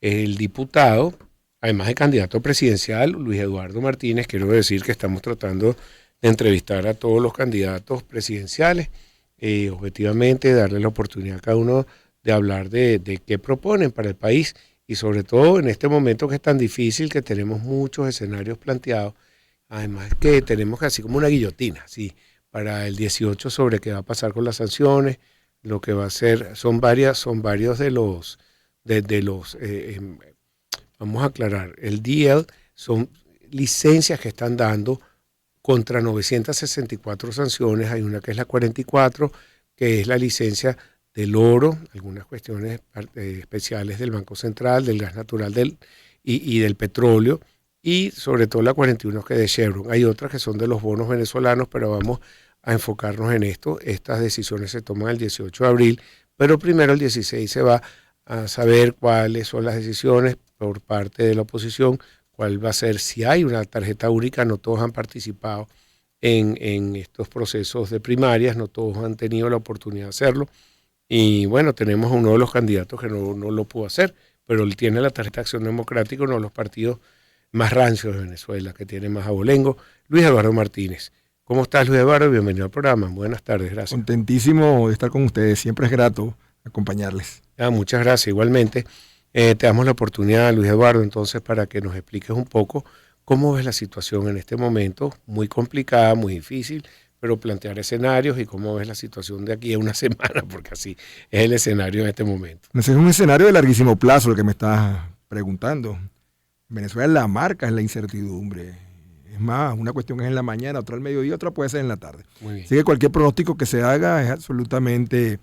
el diputado, además de candidato presidencial, Luis Eduardo Martínez. Quiero decir que estamos tratando de entrevistar a todos los candidatos presidenciales, objetivamente darle la oportunidad a cada uno de hablar de qué proponen para el país y sobre todo en este momento que es tan difícil, que tenemos muchos escenarios planteados, además que tenemos así como una guillotina, sí, para el 18 sobre qué va a pasar con las sanciones, lo que va a ser, son varios de los vamos a aclarar, el DL son licencias que están dando contra 964 sanciones. Hay una que es la 44, que es la licencia del oro, algunas cuestiones especiales del Banco Central, del gas natural y del petróleo, y sobre todo la 41 que es de Chevron. Hay otras que son de los bonos venezolanos, pero vamos a enfocarnos en esto. Estas decisiones se toman el 18 de abril, pero primero el 16 se va a saber cuáles son las decisiones por parte de la oposición, cuál va a ser, si hay una tarjeta única. No todos han participado en estos procesos de primarias, no todos han tenido la oportunidad de hacerlo, y bueno, tenemos a uno de los candidatos que no lo pudo hacer, pero él tiene la tarjeta de Acción Democrática, uno de los partidos más rancios de Venezuela, que tiene más abolengo, Luis Eduardo Martínez. ¿Cómo estás, Luis Eduardo? Bienvenido al programa. Buenas tardes, gracias. Contentísimo de estar con ustedes, siempre es grato acompañarles. Muchas gracias, igualmente. Te damos la oportunidad, Luis Eduardo, entonces, para que nos expliques un poco cómo ves la situación en este momento, muy complicada, muy difícil, pero plantear escenarios y cómo ves la situación de aquí a una semana, porque así es el escenario en este momento. Ese es un escenario de larguísimo plazo el que me estás preguntando. Venezuela la marca es la incertidumbre. Es más, una cuestión es en la mañana, otra al mediodía, otra puede ser en la tarde. Así que cualquier pronóstico que se haga es absolutamente,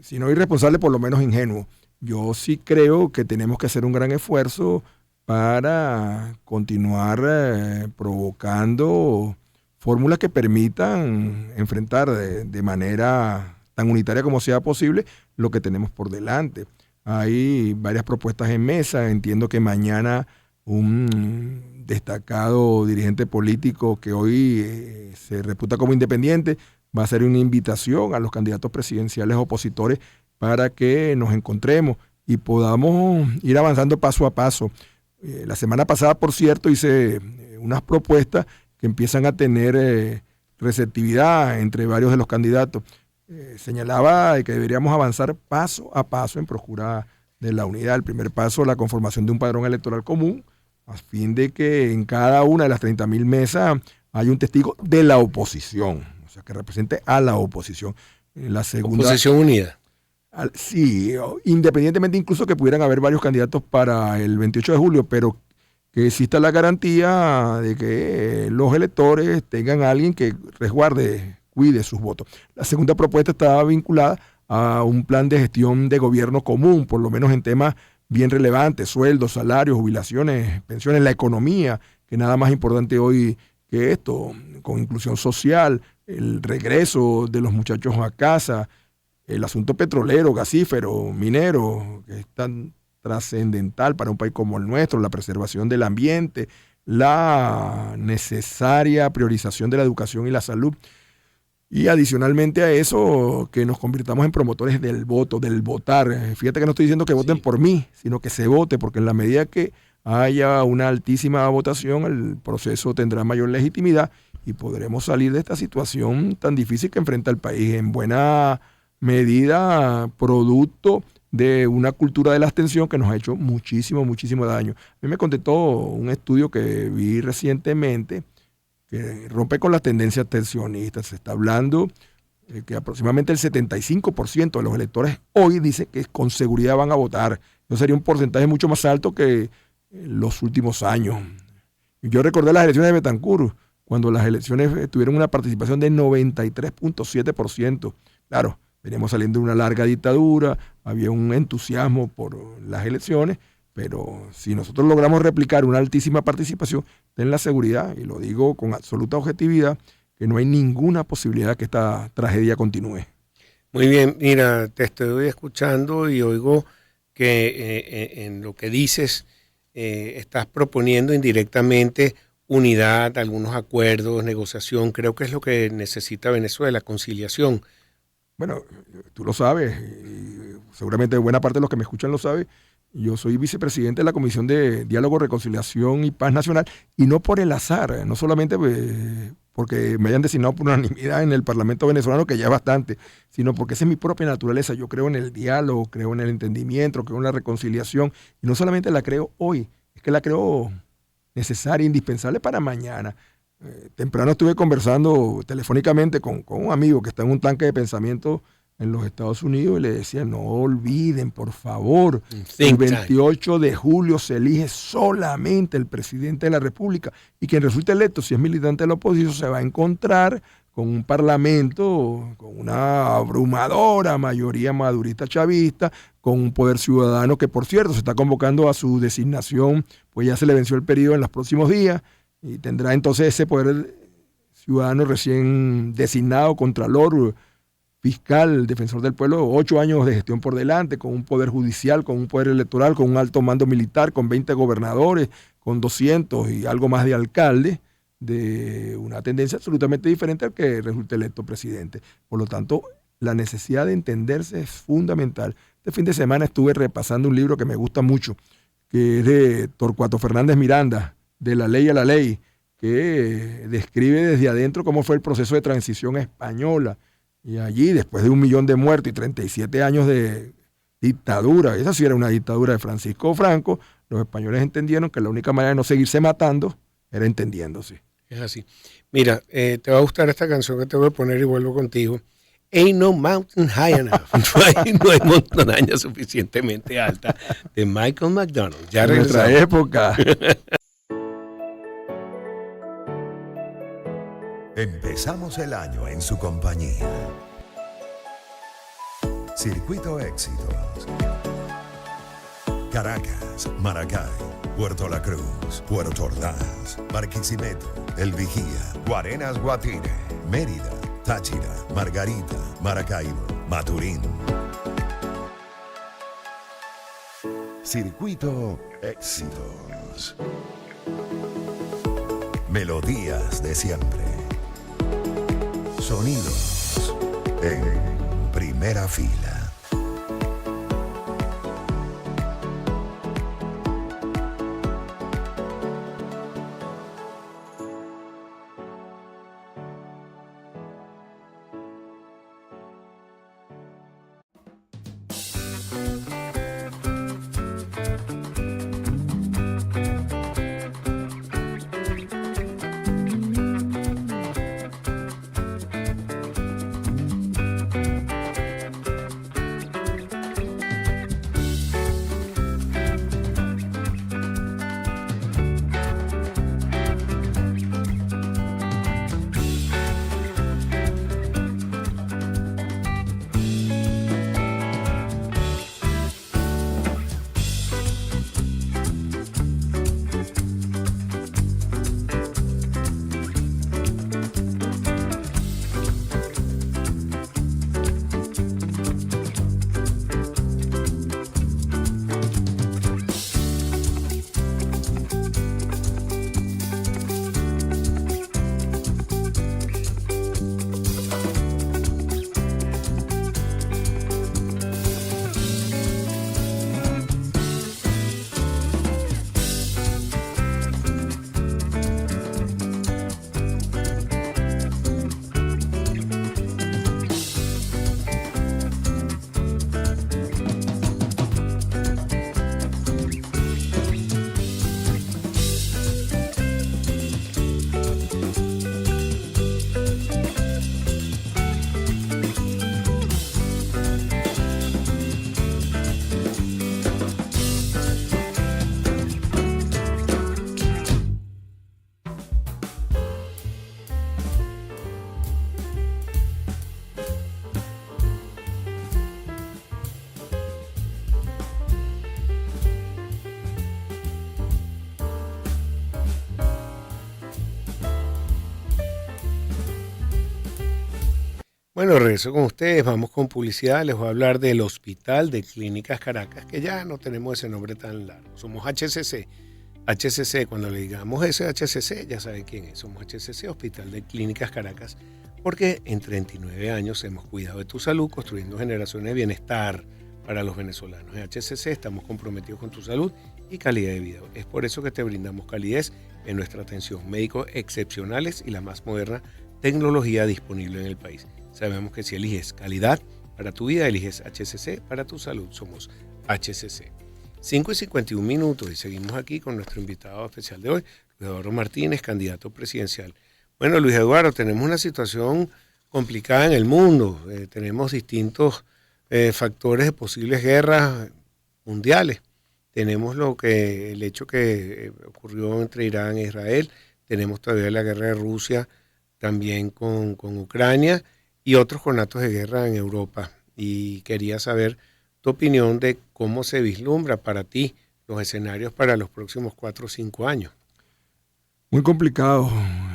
si no irresponsable, por lo menos ingenuo. Yo sí creo que tenemos que hacer un gran esfuerzo para continuar provocando fórmulas que permitan enfrentar de manera tan unitaria como sea posible lo que tenemos por delante. Hay varias propuestas en mesa. Entiendo que mañana un destacado dirigente político que hoy se reputa como independiente va a hacer una invitación a los candidatos presidenciales opositores para que nos encontremos y podamos ir avanzando paso a paso. La semana pasada, por cierto, hice unas propuestas que empiezan a tener receptividad entre varios de los candidatos. Señalaba que deberíamos avanzar paso a paso en procura de la unidad. El primer paso, la conformación de un padrón electoral común, a fin de que en cada una de las 30.000 mesas haya un testigo de la oposición, o sea, que represente a la oposición. La segunda, oposición unida. Sí, independientemente incluso que pudieran haber varios candidatos para el 28 de julio, pero que exista la garantía de que los electores tengan a alguien que resguarde, cuide sus votos. La segunda propuesta estaba vinculada a un plan de gestión de gobierno común, por lo menos en temas bien relevantes: sueldos, salarios, jubilaciones, pensiones, la economía, que nada más importante hoy que esto, con inclusión social, el regreso de los muchachos a casa, el asunto petrolero, gasífero, minero, que es tan trascendental para un país como el nuestro, la preservación del ambiente, la necesaria priorización de la educación y la salud. Y adicionalmente a eso, que nos convirtamos en promotores del voto, del votar. Fíjate que no estoy diciendo que voten por mí, sino que se vote, porque en la medida que haya una altísima votación, el proceso tendrá mayor legitimidad y podremos salir de esta situación tan difícil que enfrenta el país, en buena medida producto de una cultura de la abstención que nos ha hecho muchísimo, muchísimo daño. A mí me contestó un estudio que vi recientemente que rompe con las tendencias abstencionistas. Se está hablando que aproximadamente el 75% de los electores hoy dice que con seguridad van a votar. Eso sería un porcentaje mucho más alto que los últimos años. Yo recordé las elecciones de Betancur, cuando las elecciones tuvieron una participación de 93.7%. Claro, veníamos saliendo de una larga dictadura, había un entusiasmo por las elecciones, pero si nosotros logramos replicar una altísima participación, ten la seguridad, y lo digo con absoluta objetividad, que no hay ninguna posibilidad que esta tragedia continúe. Muy bien, mira, te estoy escuchando y oigo que en lo que dices estás proponiendo indirectamente unidad, algunos acuerdos, negociación. Creo que es lo que necesita Venezuela, conciliación. Bueno, tú lo sabes, y seguramente buena parte de los que me escuchan lo sabe. Yo soy vicepresidente de la Comisión de Diálogo, Reconciliación y Paz Nacional, y no por el azar, no solamente porque me hayan designado por unanimidad en el Parlamento venezolano, que ya es bastante, sino porque esa es mi propia naturaleza. Yo creo en el diálogo, creo en el entendimiento, creo en la reconciliación, y no solamente la creo hoy, es que la creo necesaria, indispensable para mañana. Temprano estuve conversando telefónicamente con un amigo que está en un tanque de pensamiento en los Estados Unidos y le decía, no olviden, por favor, el 28 de julio se elige solamente el presidente de la República, y quien resulte electo, si es militante de la oposición, se va a encontrar con un parlamento, con una abrumadora mayoría madurista chavista, con un poder ciudadano que, por cierto, se está convocando a su designación, pues ya se le venció el periodo en los próximos días, y tendrá entonces ese poder ciudadano recién designado, contralor, fiscal, defensor del pueblo, 8 años de gestión por delante, con un poder judicial, con un poder electoral, con un alto mando militar, con 20 gobernadores, con 200 y algo más de alcaldes, de una tendencia absolutamente diferente al que resulte electo presidente. Por lo tanto, la necesidad de entenderse es fundamental. Este fin de semana estuve repasando un libro que me gusta mucho, que es de Torcuato Fernández Miranda, De la ley a la ley, que describe desde adentro cómo fue el proceso de transición española. Y allí, después de 1 millón de muertos y 37 años de dictadura, esa sí era una dictadura de Francisco Franco, los españoles entendieron que la única manera de no seguirse matando era entendiéndose. Es así. Mira, te va a gustar esta canción que te voy a poner y vuelvo contigo. Ain't no mountain high enough. No hay montaña suficientemente alta, de Michael McDonald. Ya en nuestra época. Empezamos el año en su compañía. Circuito Éxitos. Caracas, Maracay, Puerto La Cruz, Puerto Ordaz, Barquisimeto, El Vigía, Guarenas, Guatire, Mérida, Táchira, Margarita, Maracaibo, Maturín. Circuito Éxitos. Melodías de siempre. Sonidos en primera fila. Bueno, regreso con ustedes, vamos con publicidad, les voy a hablar del Hospital de Clínicas Caracas, que ya no tenemos ese nombre tan largo, somos HCC. HCC, cuando le digamos ese HCC, ya saben quién es, somos HCC, Hospital de Clínicas Caracas, porque en 39 años hemos cuidado de tu salud, construyendo generaciones de bienestar para los venezolanos. En HCC estamos comprometidos con tu salud y calidad de vida. Es por eso que te brindamos calidez en nuestra atención, médicos excepcionales y la más moderna tecnología disponible en el país. Sabemos que si eliges calidad para tu vida, eliges HCC para tu salud. Somos HCC. 5:51 y seguimos aquí con nuestro invitado especial de hoy, Luis Eduardo Martínez, candidato presidencial. Bueno, Luis Eduardo, tenemos una situación complicada en el mundo. Tenemos distintos factores de posibles guerras mundiales. Tenemos el hecho que ocurrió entre Irán e Israel. Tenemos todavía la guerra de Rusia también con Ucrania y otros conatos de guerra en Europa. Y quería saber tu opinión de cómo se vislumbra para ti los escenarios para los próximos 4 o 5 años. Muy complicado,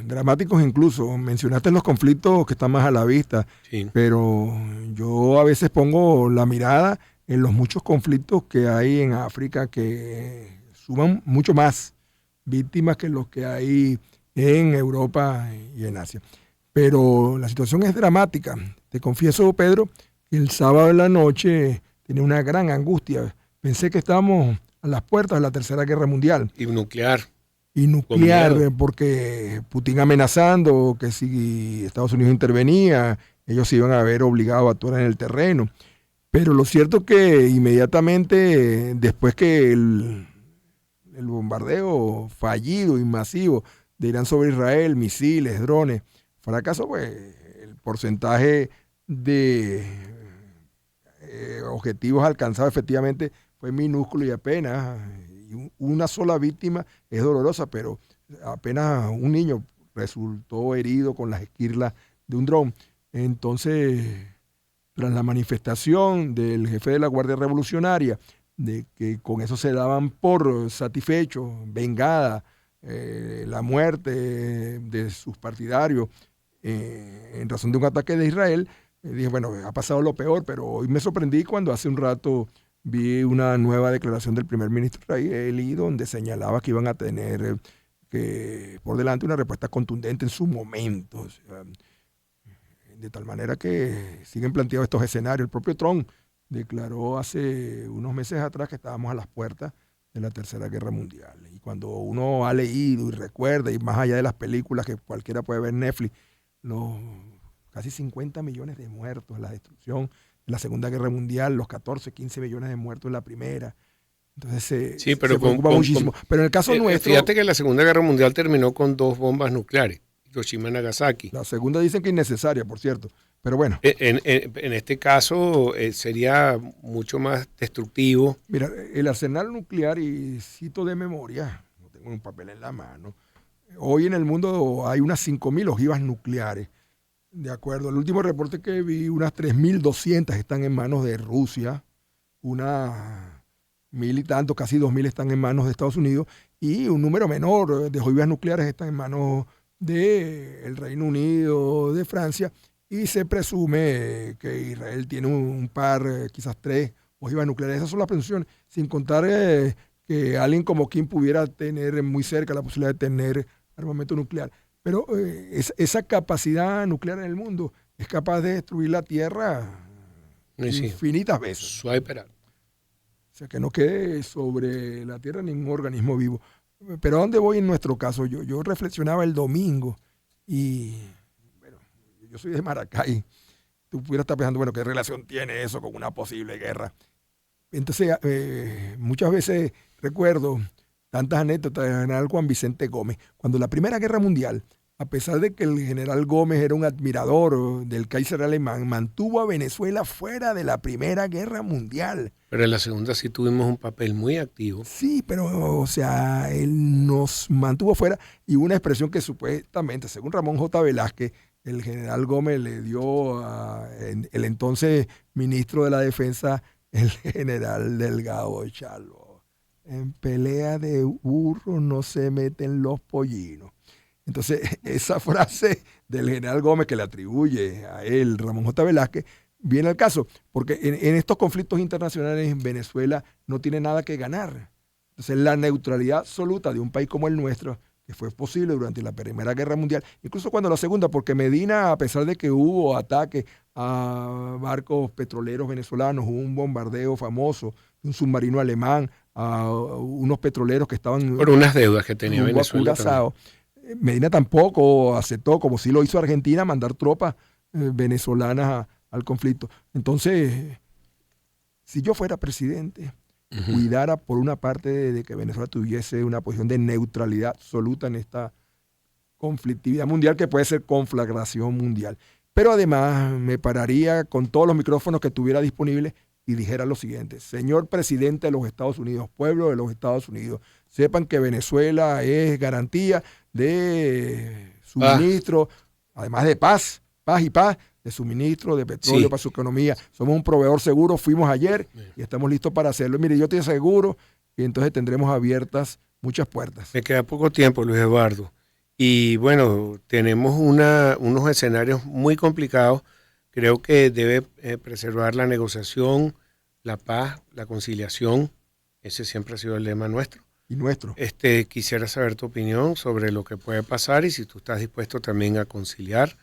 dramáticos incluso. Mencionaste los conflictos que están más a la vista, Sí. pero yo a veces pongo la mirada en los muchos conflictos que hay en África que suman mucho más víctimas que los que hay en Europa y en Asia. Pero la situación es dramática. Te confieso, Pedro, que el sábado en la noche tenía una gran angustia. Pensé que estábamos a las puertas de la Tercera Guerra Mundial. Y nuclear. Y nuclear, porque Putin amenazando que si Estados Unidos intervenía, ellos se iban a ver obligados a actuar en el terreno. Pero lo cierto es que inmediatamente después que el bombardeo fallido y masivo de Irán sobre Israel, misiles, drones, fracasó, pues el porcentaje de objetivos alcanzados efectivamente fue minúsculo y apenas una sola víctima es dolorosa, pero apenas un niño resultó herido con las esquirlas de un dron. Entonces, tras la manifestación del jefe de la Guardia Revolucionaria, de que con eso se daban por satisfechos, vengada, la muerte de sus partidarios en razón de un ataque de Israel, dije, bueno, ha pasado lo peor, pero hoy me sorprendí cuando hace un rato vi una nueva declaración del primer ministro israelí donde señalaba que iban a tener por delante una respuesta contundente en su momento. O sea, de tal manera que siguen planteados estos escenarios. El propio Trump declaró hace unos meses atrás que estábamos a las puertas de la Tercera Guerra Mundial. Y cuando uno ha leído y recuerda, y más allá de las películas que cualquiera puede ver en Netflix, los casi 50 millones de muertos, la destrucción en la Segunda Guerra Mundial, los 14, 15 millones de muertos en la primera. Entonces se preocupa muchísimo. Pero en el caso nuestro... Fíjate que la Segunda Guerra Mundial terminó con 2 bombas nucleares, Hiroshima y Nagasaki. La segunda dicen que es innecesaria, por cierto. Pero bueno. En este caso sería mucho más destructivo. Mira, el arsenal nuclear, y cito de memoria, no tengo un papel en la mano, hoy en el mundo hay unas 5.000 ojivas nucleares. De acuerdo, el último reporte que vi, unas 3.200 están en manos de Rusia, unas 1.000 y tanto, casi 2.000 están en manos de Estados Unidos, y un número menor de ojivas nucleares están en manos del Reino Unido, de Francia, y se presume que Israel tiene un par, quizás 3 ojivas nucleares. Esas son las presunciones, sin contar que alguien como Kim pudiera tener muy cerca la posibilidad de tener armamento nuclear. Pero esa capacidad nuclear en el mundo es capaz de destruir la Tierra infinitas veces. Suave. O sea, que no quede sobre la Tierra ningún organismo vivo. Pero ¿a dónde voy en nuestro caso? Yo reflexionaba el domingo y, bueno, yo soy de Maracay. Tú pudieras estar pensando, bueno, ¿qué relación tiene eso con una posible guerra? Entonces, muchas veces recuerdo tantas anécdotas del general Juan Vicente Gómez. Cuando la Primera Guerra Mundial, a pesar de que el general Gómez era un admirador del Kaiser alemán, mantuvo a Venezuela fuera de la Primera Guerra Mundial. Pero en la segunda sí tuvimos un papel muy activo. Sí, pero, o sea, él nos mantuvo fuera, y una expresión que supuestamente, según Ramón J. Velázquez, el general Gómez le dio el entonces ministro de la Defensa, el general Delgado Chalvo. En pelea de burro no se meten los pollinos. Entonces, esa frase del general Gómez que le atribuye a él, Ramón J. Velázquez, viene al caso, porque en estos conflictos internacionales en Venezuela no tiene nada que ganar. Entonces, la neutralidad absoluta de un país como el nuestro, que fue posible durante la Primera Guerra Mundial, incluso cuando la Segunda, porque Medina, a pesar de que hubo ataques a barcos petroleros venezolanos, hubo un bombardeo famoso de un submarino alemán a unos petroleros que estaban por unas deudas que tenía Venezuela. Medina tampoco aceptó, como sí lo hizo Argentina, mandar tropas venezolanas al conflicto. Entonces, si yo fuera presidente, cuidara por una parte de que Venezuela tuviese una posición de neutralidad absoluta en esta conflictividad mundial que puede ser conflagración mundial. Pero además me pararía con todos los micrófonos que tuviera disponibles y dijera lo siguiente: señor presidente de los Estados Unidos, pueblo de los Estados Unidos, sepan que Venezuela es garantía de suministro, además de paz, de suministro de petróleo para su economía. Somos un proveedor seguro, fuimos ayer y estamos listos para hacerlo. Mire, yo te aseguro que entonces tendremos abiertas muchas puertas. Me queda poco tiempo, Luis Eduardo. Y bueno, tenemos unos escenarios muy complicados. Creo que debe preservar la negociación, la paz, la conciliación. Ese siempre ha sido el lema nuestro. Y nuestro. Quisiera saber tu opinión sobre lo que puede pasar y si tú estás dispuesto también a conciliar,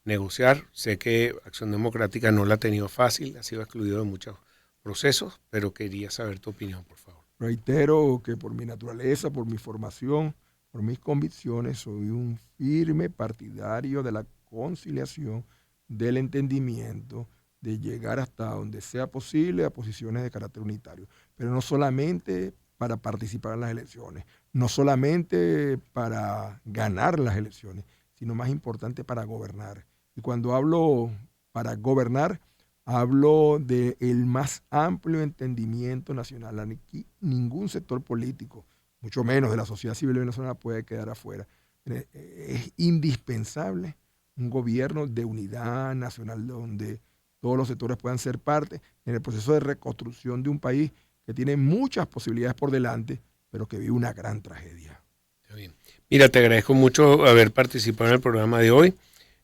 negociar. Sé que Acción Democrática no la ha tenido fácil, ha sido excluido de muchos procesos, pero quería saber tu opinión, por favor. Reitero que por mi naturaleza, por mi formación, por mis convicciones, soy un firme partidario de la conciliación, del entendimiento, de llegar hasta donde sea posible a posiciones de carácter unitario. Pero no solamente para participar en las elecciones, no solamente para ganar las elecciones, sino más importante para gobernar. Y cuando hablo para gobernar, hablo del más amplio entendimiento nacional. Aquí ningún sector político, mucho menos de la sociedad civil venezolana, puede quedar afuera. Es indispensable un gobierno de unidad nacional donde todos los sectores puedan ser parte en el proceso de reconstrucción de un país que tiene muchas posibilidades por delante, pero que vive una gran tragedia. Está bien. Mira, te agradezco mucho haber participado en el programa de hoy.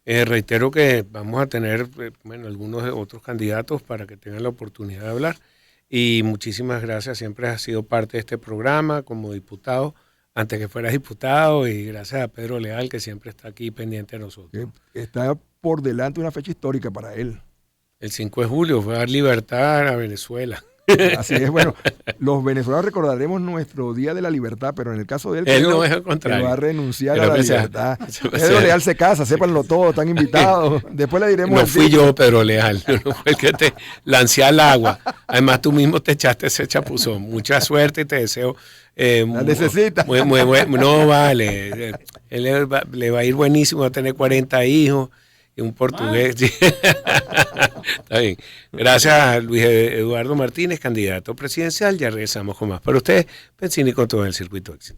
Reitero que vamos a tener algunos otros candidatos para que tengan la oportunidad de hablar. Y muchísimas gracias, siempre has sido parte de este programa como diputado, antes que fueras diputado, y gracias a Pedro Leal, que siempre está aquí pendiente de nosotros. Está por delante una fecha histórica para él. El 5 de julio fue a dar libertad a Venezuela. Así es, bueno, los venezolanos recordaremos nuestro Día de la Libertad, pero en el caso de él, él no es al contrario. Va a renunciar a la libertad. Pedro Leal se casa, sépanlo todos, están invitados. Después le diremos. No fui yo, Pedro Leal, no fue el que te lancé al agua. Además, tú mismo te echaste ese chapuzón. Mucha suerte y te deseo. La necesita. No vale. Él le va a ir buenísimo, va a tener 40 hijos. Y un portugués. Está bien. Gracias a Luis Eduardo Martínez, candidato presidencial. Ya regresamos con más. Para ustedes, Pensini con todo el circuito éxito.